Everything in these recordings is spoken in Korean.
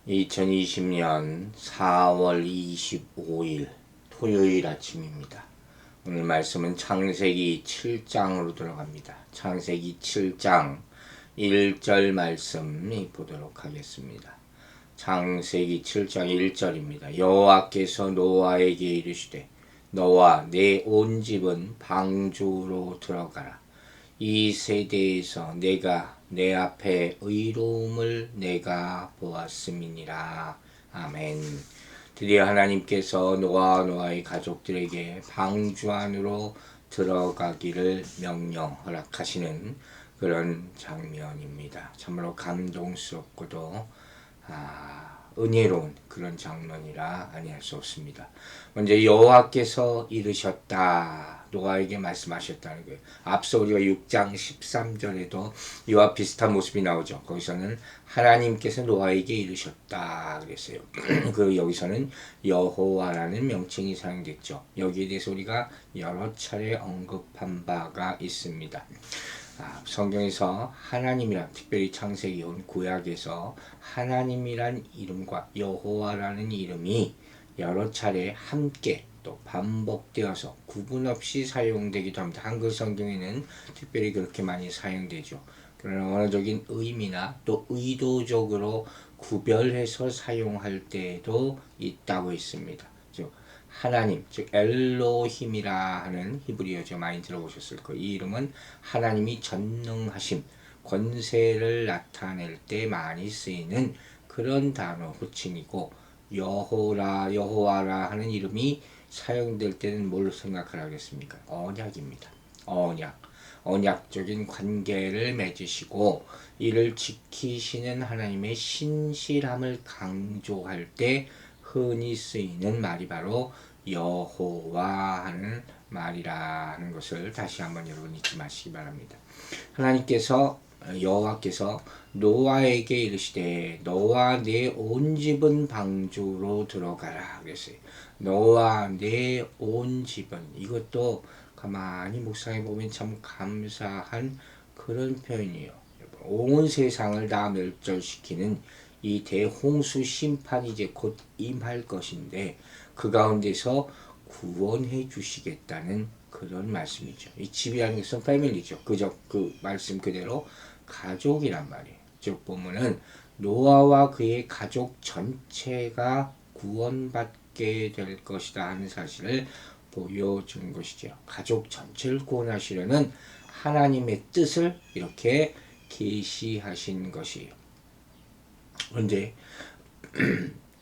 2020년 4월 25일 토요일 아침입니다. 오늘 말씀은 창세기 7장으로 들어갑니다. 창세기 7장 1절 말씀 보도록 하겠습니다. 창세기 7장 1절입니다. 여호와께서 노아에게 이르시되 너와 내 온 집은 방주로 들어가라. 이 세대에서 내가 내 앞에 의로움을 내가 보았음이니라. 아멘. 드디어 하나님께서 노아의 가족들에게 방주 안으로 들어가기를 명령 허락하시는 그런 장면입니다. 참으로 감동스럽고도 은혜로운 그런 장면이라 아니할 수 없습니다. 먼저 여호와께서 이르셨다. 노아에게 말씀하셨다는 거예요. 앞서 우리가 6장 13절에도 이와 비슷한 모습이 나오죠. 거기서는 하나님께서 노아에게 이르셨다 그랬어요. 그 여기서는 여호와라는 명칭이 사용됐죠. 여기에 대해서 우리가 여러 차례 언급한 바가 있습니다. 성경에서 하나님이란, 특별히 창세기 구약에서 하나님이란 이름과 여호와라는 이름이 여러 차례 함께 또 반복되어서 구분 없이 사용되기도 합니다. 한글 성경에는 특별히 그렇게 많이 사용되죠. 그러나 원어적인 의미나 또 의도적으로 구별해서 사용할 때도 있다고 했습니다. 즉 하나님, 즉 엘로힘이라 하는 히브리어죠. 많이 들어보셨을 거예요. 이 이름은 하나님이 전능하심, 권세를 나타낼 때 많이 쓰이는 그런 단어, 호칭이고, 여호와라 하는 이름이 사용될 때는 뭘 생각하겠습니까? 언약입니다. 언약적인 관계를 맺으시고 이를 지키시는 하나님의 신실함을 강조할 때 흔히 쓰이는 말이 바로 여호와 하는 말이라는 것을 다시 한번 여러분 잊지 마시기 바랍니다. 여호와께서 노아에게 이르시되 너와 내 온 집은 방주로 들어가라 그랬어요. 너와 내 온 집은, 이것도 가만히 묵상해 보면 참 감사한 그런 표현이에요. 온 세상을 다 멸절시키는 이 대홍수 심판이 이제 곧 임할 것인데 그 가운데서 구원해 주시겠다는 그런 말씀이죠. 이 집이라는 것은 패밀리죠. 그 말씀 그대로 가족이란 말이에요. 즉 보면은 노아와 그의 가족 전체가 구원받게 될 것이다 하는 사실을 보여준 것이죠. 가족 전체를 구원하시려는 하나님의 뜻을 이렇게 계시하신 것이에요. 그런데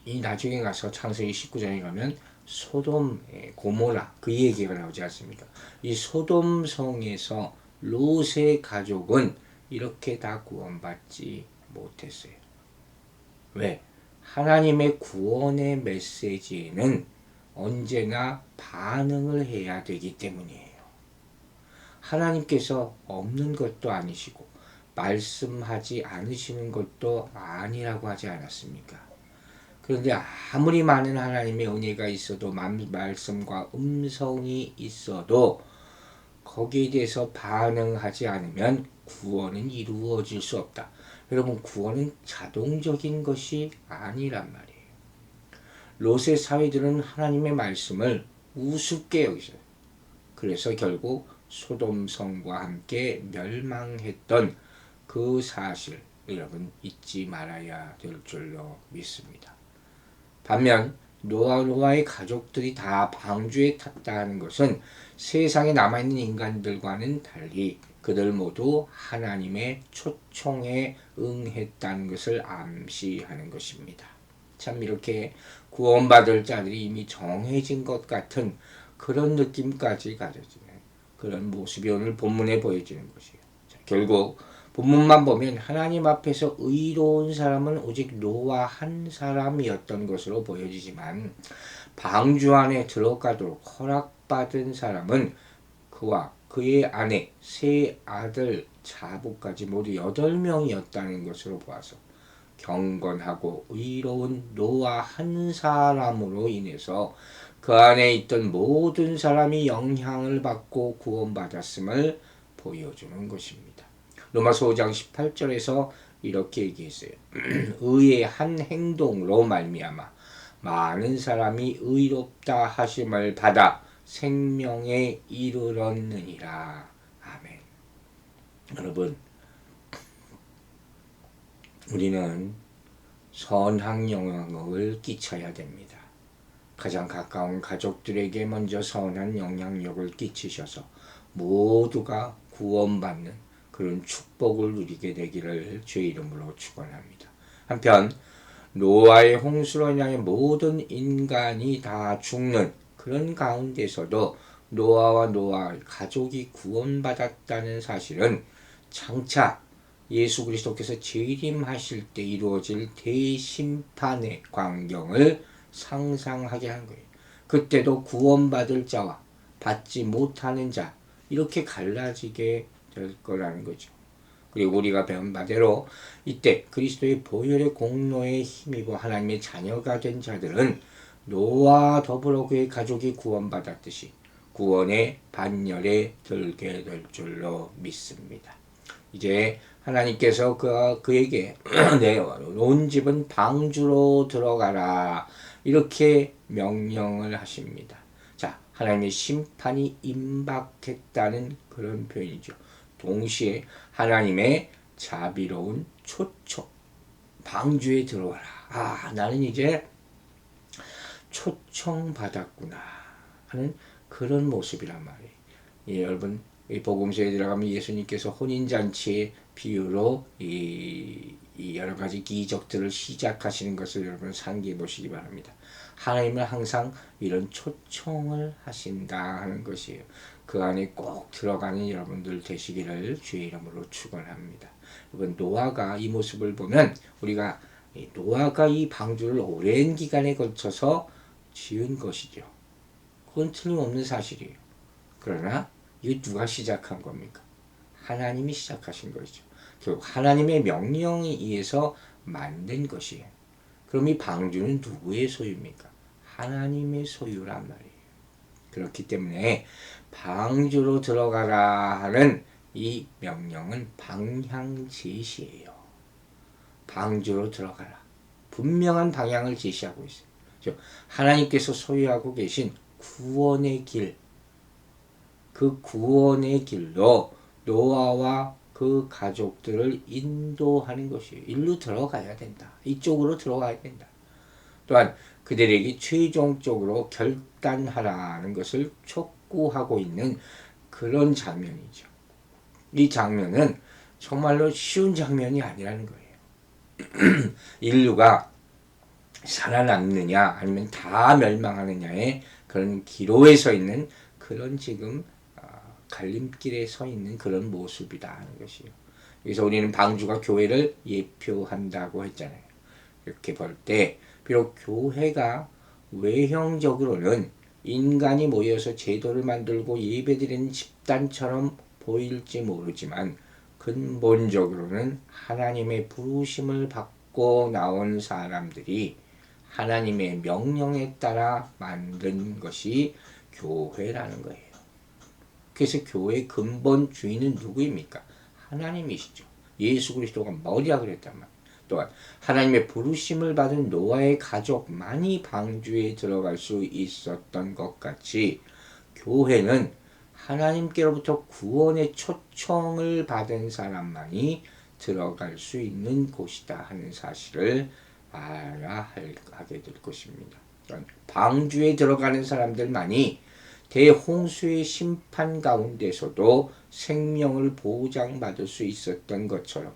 이 나중에 가서 창세기 19장에 가면 소돔, 고모라 그 얘기가 나오지 않습니까? 이 소돔 성에서 롯의 가족은 이렇게 다 구원받지 못했어요. 왜? 하나님의 구원의 메시지에는 언제나 반응을 해야 되기 때문이에요. 하나님께서 없는 것도 아니시고 말씀하지 않으시는 것도 아니라고 하지 않았습니까? 그런데 아무리 많은 하나님의 은혜가 있어도 말씀과 음성이 있어도 거기에 대해서 반응하지 않으면 구원은 이루어질 수 없다. 여러분, 구원은 자동적인 것이 아니란 말이에요. 롯의 사위들은 하나님의 말씀을 우습게 여기서요. 그래서 결국 소돔 성과 함께 멸망했던 그 사실 여러분 잊지 말아야 될 줄로 믿습니다. 반면 노아의 가족들이 다 방주에 탔다는 것은 세상에 남아있는 인간들과는 달리 그들 모두 하나님의 초청에 응했다는 것을 암시하는 것입니다. 참 이렇게 구원받을 자들이 이미 정해진 것 같은 그런 느낌까지 가져지는 그런 모습이 오늘 본문에 보여지는 것이에요. 자, 결국 본문만 보면 하나님 앞에서 의로운 사람은 오직 노아 한 사람이었던 것으로 보여지지만 방주 안에 들어가도록 허락받은 사람은 그와 그의 아내, 세 아들, 자부까지 모두 8명이었다는 것으로 보아서 경건하고 의로운 노아 한 사람으로 인해서 그 안에 있던 모든 사람이 영향을 받고 구원받았음을 보여주는 것입니다. 로마서 5장 18절에서 이렇게 얘기했어요. 의의 한 행동으로 말미암아 많은 사람이 의롭다 하심을 받아 생명에 이르렀느니라. 아멘. 여러분, 우리는 선한 영향력을 끼쳐야 됩니다. 가장 가까운 가족들에게 먼저 선한 영향력을 끼치셔서 모두가 구원받는 그런 축복을 누리게 되기를 주의 이름으로 축원합니다. 한편 노아의 홍수로 인하여 모든 인간이 다 죽는 그런 가운데서도 노아와 노아 가족이 구원받았다는 사실은 장차 예수 그리스도께서 재림하실 때 이루어질 대심판의 광경을 상상하게 한 거예요. 그때도 구원받을 자와 받지 못하는 자 이렇게 갈라지게 될 거라는 거죠. 그리고 우리가 배운 바대로 이때 그리스도의 보혈의 공로에 힘입어 하나님의 자녀가 된 자들은 노아와 더불어 그의 가족이 구원받았듯이 구원의 반열에 들게 될 줄로 믿습니다. 이제 하나님께서 그에게 내 온 집은 방주로 들어가라 이렇게 명령을 하십니다. 자, 하나님의 심판이 임박했다는 그런 표현이죠. 동시에 하나님의 자비로운 초청, 방주에 들어와라. 아, 나는 이제 초청받았구나 하는 그런 모습이란 말이에요. 예, 여러분, 이 복음서에 들어가면 예수님께서 혼인잔치의 비유로 이 여러 가지 기적들을 시작하시는 것을 여러분 상기해 보시기 바랍니다. 하나님은 항상 이런 초청을 하신다 하는 것이에요. 그 안에 꼭 들어가는 여러분들 되시기를 주의 이름으로 축원합니다. 여러분, 노아가 이 모습을 보면 우리가 노아가 이 방주를 오랜 기간에 걸쳐서 지은 것이죠. 그건 틀림없는 사실이에요. 그러나 이거 누가 시작한 겁니까? 하나님이 시작하신 것이죠. 결국 하나님의 명령에 의해서 만든 것이에요. 그럼 이 방주는 누구의 소유입니까? 하나님의 소유란 말이에요. 그렇기 때문에 방주로 들어가라 하는 이 명령은 방향 제시예요. 방주로 들어가라. 분명한 방향을 제시하고 있어요. 즉 하나님께서 소유하고 계신 구원의 길, 그 구원의 길로 노아와 그 가족들을 인도하는 것이에요. 일로 들어가야 된다. 이쪽으로 들어가야 된다. 또한 그들에게 최종적으로 결단하라는 것을 촉구하고 있는 그런 장면이죠. 이 장면은 정말로 쉬운 장면이 아니라는 거예요. 인류가 살아남느냐 아니면 다 멸망하느냐의 그런 기로에 서 있는 그런 지금 갈림길에 서 있는 그런 모습이다 하는 것이에요. 그래서 우리는 방주가 교회를 예표한다고 했잖아요. 이렇게 볼 때 비록 교회가 외형적으로는 인간이 모여서 제도를 만들고 예배드리는 집단처럼 보일지 모르지만 근본적으로는 하나님의 부르심을 받고 나온 사람들이 하나님의 명령에 따라 만든 것이 교회라는 거예요. 그래서 교회의 근본 주인은 누구입니까? 하나님이시죠. 예수 그리스도가 머리라 그랬단 말이에요. 또한 하나님의 부르심을 받은 노아의 가족만이 방주에 들어갈 수 있었던 것 같이 교회는 하나님께로부터 구원의 초청을 받은 사람만이 들어갈 수 있는 곳이다 하는 사실을 알아야 하게 될 것입니다. 방주에 들어가는 사람들만이 대홍수의 심판 가운데서도 생명을 보장받을 수 있었던 것처럼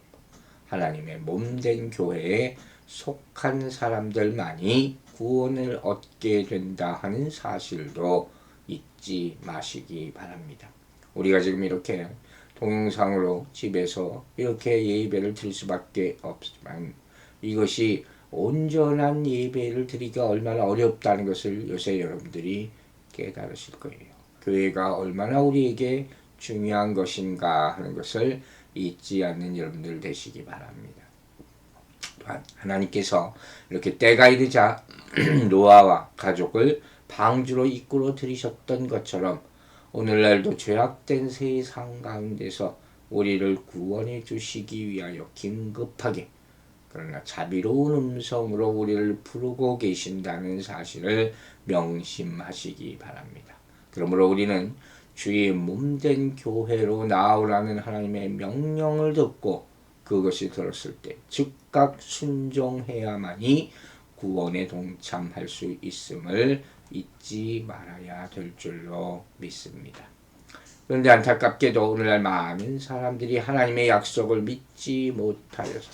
하나님의 몸된 교회에 속한 사람들만이 구원을 얻게 된다 하는 사실도 잊지 마시기 바랍니다. 우리가 지금 이렇게 동영상으로 집에서 이렇게 예배를 드릴 수밖에 없지만 이것이 온전한 예배를 드리기가 얼마나 어렵다는 것을 요새 여러분들이 깨달으실 거예요. 교회가 얼마나 우리에게 중요한 것인가 하는 것을 잊지 않는 여러분들 되시기 바랍니다. 또한 하나님께서 이렇게 때가 이르자 노아와 가족을 방주로 이끌어 들이셨던 것처럼 오늘날도 죄악된 세상 가운데서 우리를 구원해 주시기 위하여 긴급하게 그러나 자비로운 음성으로 우리를 부르고 계신다는 사실을 명심하시기 바랍니다. 그러므로 우리는 주의 몸된 교회로 나아오라는 하나님의 명령을 듣고 그것이 들었을 때 즉각 순종해야만이 구원에 동참할 수 있음을 잊지 말아야 될 줄로 믿습니다. 그런데 안타깝게도 오늘날 많은 사람들이 하나님의 약속을 믿지 못하여서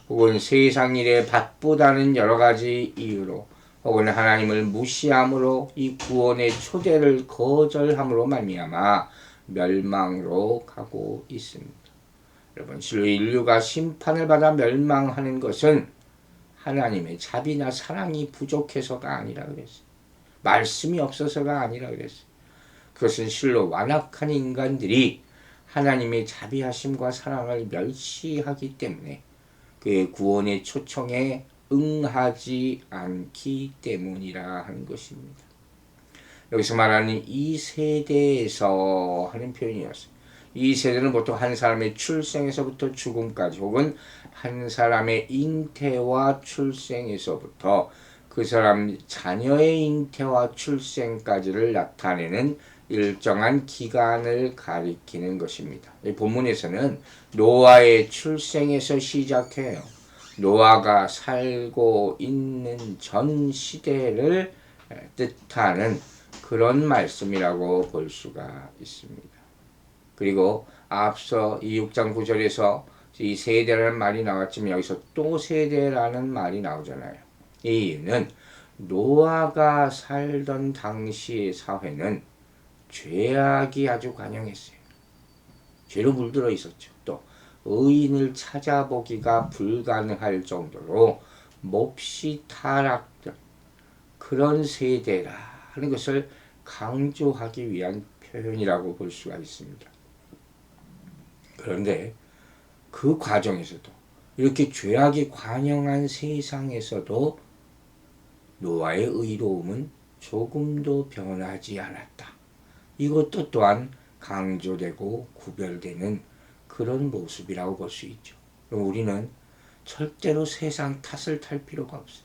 혹은 세상 일에 바쁘다는 여러 가지 이유로 혹은 하나님을 무시함으로 이 구원의 초대를 거절함으로 말미암아 멸망으로 가고 있습니다. 여러분, 실로 인류가 심판을 받아 멸망하는 것은 하나님의 자비나 사랑이 부족해서가 아니라 그랬어요. 말씀이 없어서가 아니라 그랬어요. 그것은 실로 완악한 인간들이 하나님의 자비하심과 사랑을 멸시하기 때문에 그의 구원의 초청에 응하지 않기 때문이라 하는 것입니다. 여기서 말하는 이 세대에서 하는 표현이었어요. 이 세대는 보통 한 사람의 출생에서부터 죽음까지 혹은 한 사람의 잉태와 출생에서부터 그 사람 자녀의 잉태와 출생까지를 나타내는 일정한 기간을 가리키는 것입니다. 이 본문에서는 노아의 출생에서 시작해요. 노아가 살고 있는 전 시대를 뜻하는 그런 말씀이라고 볼 수가 있습니다. 그리고 앞서 이 6장 9절에서 이 세대라는 말이 나왔지만 여기서 또 세대라는 말이 나오잖아요. 이 이유는 노아가 살던 당시의 사회는 죄악이 아주 관영했어요. 죄로 물들어 있었죠. 또 의인을 찾아보기가 불가능할 정도로 몹시 타락된 그런 세대라 하는 것을 강조하기 위한 표현이라고 볼 수가 있습니다. 그런데 그 과정에서도 이렇게 죄악이 관영한 세상에서도 노아의 의로움은 조금도 변하지 않았다. 이것도 또한 강조되고 구별되는 그런 모습이라고 볼 수 있죠. 우리는 절대로 세상 탓을 탈 필요가 없어요.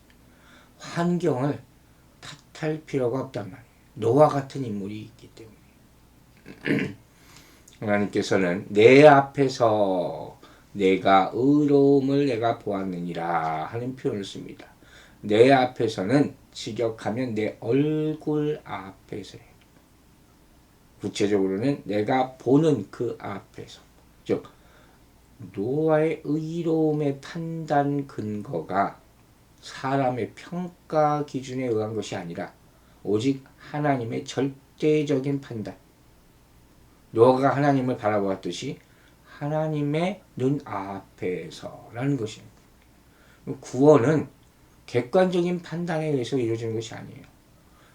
환경을 탓할 필요가 없단 말이에요. 노아 같은 인물이 있기 때문에. 하나님께서는 내 앞에서 내가 의로움을 내가 보았느니라 하는 표현을 씁니다. 내 앞에서는 직역하면 내 얼굴 앞에서예요. 구체적으로는 내가 보는 그 앞에서. 즉 노아의 의로움의 판단 근거가 사람의 평가 기준에 의한 것이 아니라 오직 하나님의 절대적인 판단. 노아가 하나님을 바라보았듯이 하나님의 눈 앞에서라는 것입니다. 구원은 객관적인 판단에 의해서 이루어지는 것이 아니에요.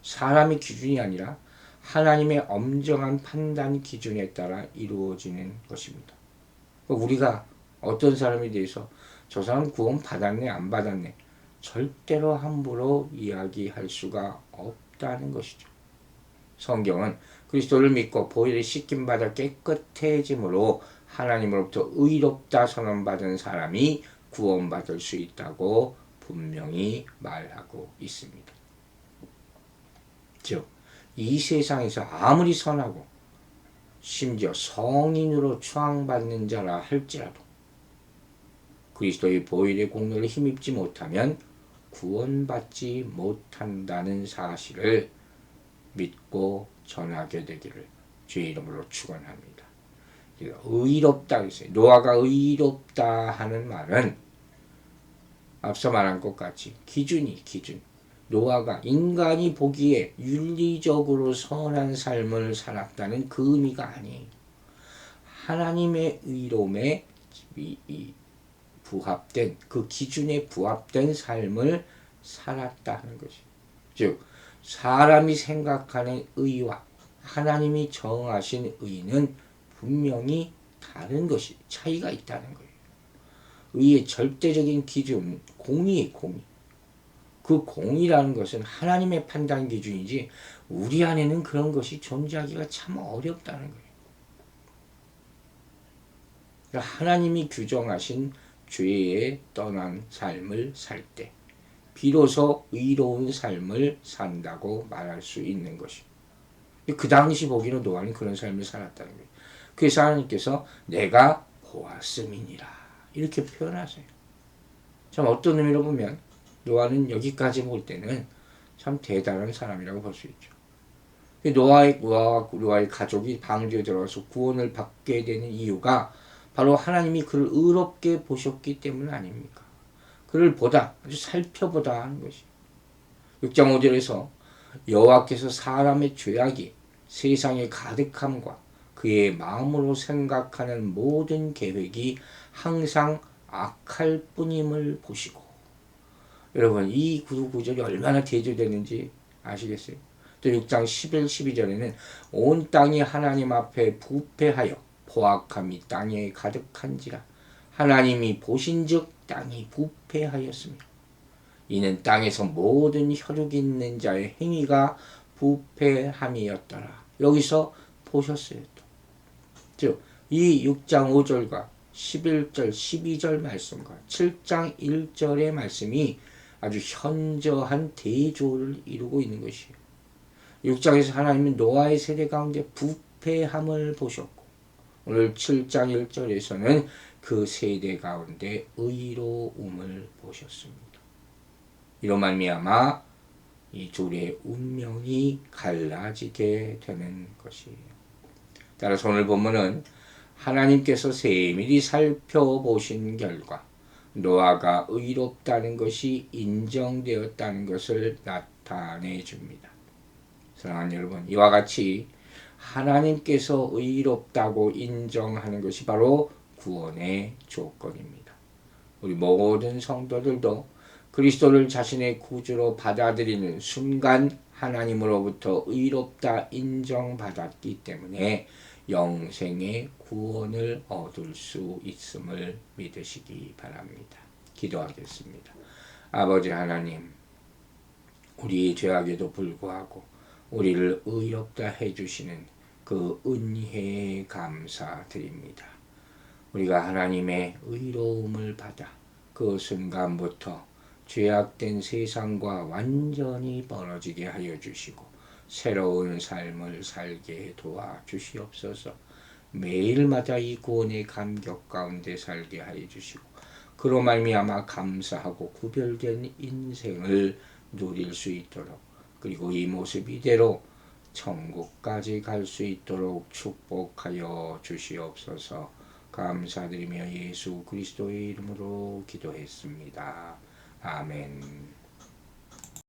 사람의 기준이 아니라 하나님의 엄정한 판단 기준에 따라 이루어지는 것입니다. 우리가 어떤 사람에 대해서 저 사람 구원 받았네 안 받았네 절대로 함부로 이야기할 수가 없다는 것이죠. 성경은 그리스도를 믿고 보혈에 씻김받아 깨끗해짐으로 하나님으로부터 의롭다 선언받은 사람이 구원받을 수 있다고 분명히 말하고 있습니다. 즉, 이 세상에서 아무리 선하고 심지어 성인으로 추앙받는 자라 할지라도 그리스도의 보혈의 공로를 힘입지 못하면 구원받지 못한다는 사실을 믿고 전하게 되기를 주의 이름으로 축원합니다. 의롭다 그랬어요. 노아가 의롭다 하는 말은 앞서 말한 것 같이 기준. 노아가 인간이 보기에 윤리적으로 선한 삶을 살았다는 그 의미가 아니에요. 하나님의 의로움에 부합된 그 기준에 부합된 삶을 살았다는 것이. 즉 사람이 생각하는 의와 하나님이 정하신 의는 분명히 다른 것이 차이가 있다는 거예요. 의의 절대적인 기준 공의의 공의. 그 공의라는 것은 하나님의 판단 기준이지 우리 안에는 그런 것이 존재하기가 참 어렵다는 거예요. 하나님이 규정하신 죄에 떠난 삶을 살 때 비로소 의로운 삶을 산다고 말할 수 있는 것입니다. 그 당시 보기로 노아는 그런 삶을 살았다는 거예요. 그래서 하나님께서 내가 보았음이니라 이렇게 표현하세요. 참 어떤 의미로 보면 노아는 여기까지 볼 때는 참 대단한 사람이라고 볼 수 있죠. 노아의 가족이 방주에 들어가서 구원을 받게 되는 이유가 바로 하나님이 그를 의롭게 보셨기 때문 아닙니까? 그를 보다 아주 살펴보다 하는 것이 6장 5절에서 여호와께서 사람의 죄악이 세상에 가득함과 그의 마음으로 생각하는 모든 계획이 항상 악할 뿐임을 보시고 여러분 이 구절이 얼마나 대조되는지 아시겠어요? 또 6장 11, 12절에는 온 땅이 하나님 앞에 부패하여 포악함이 땅에 가득한지라 하나님이 보신즉 땅이 부패하였으며 이는 땅에서 모든 혈육 있는 자의 행위가 부패함이었더라. 여기서 보셨어요. 즉, 이 6장 5절과 11절, 12절 말씀과 7장 1절의 말씀이 아주 현저한 대조를 이루고 있는 것이에요. 6장에서 하나님은 노아의 세대 가운데 부패함을 보셨고 오늘 7장 1절에서는 그 세대 가운데 의로움을 보셨습니다. 이로 말미암아 이 둘의 운명이 갈라지게 되는 것이에요. 따라서 오늘 본문은 하나님께서 세밀히 살펴보신 결과 노아가 의롭다는 것이 인정되었다는 것을 나타내 줍니다. 사랑하는 여러분, 이와 같이 하나님께서 의롭다고 인정하는 것이 바로 구원의 조건입니다. 우리 모든 성도들도 그리스도를 자신의 구주로 받아들이는 순간 하나님으로부터 의롭다 인정받았기 때문에 영생의 구원을 얻을 수 있음을 믿으시기 바랍니다. 기도하겠습니다. 아버지 하나님, 우리 죄악에도 불구하고 우리를 의롭다 해주시는 그 은혜에 감사드립니다. 우리가 하나님의 의로움을 받아 그 순간부터 죄악된 세상과 완전히 멀어지게 하여 주시고 새로운 삶을 살게 도와주시옵소서. 매일마다 이 구원의 감격 가운데 살게 하여 주시고 그로 말미암아 감사하고 구별된 인생을 누릴 수 있도록 그리고 이 모습 이대로 천국까지 갈 수 있도록 축복하여 주시옵소서. 감사드리며 예수 그리스도의 이름으로 기도했습니다. 아멘.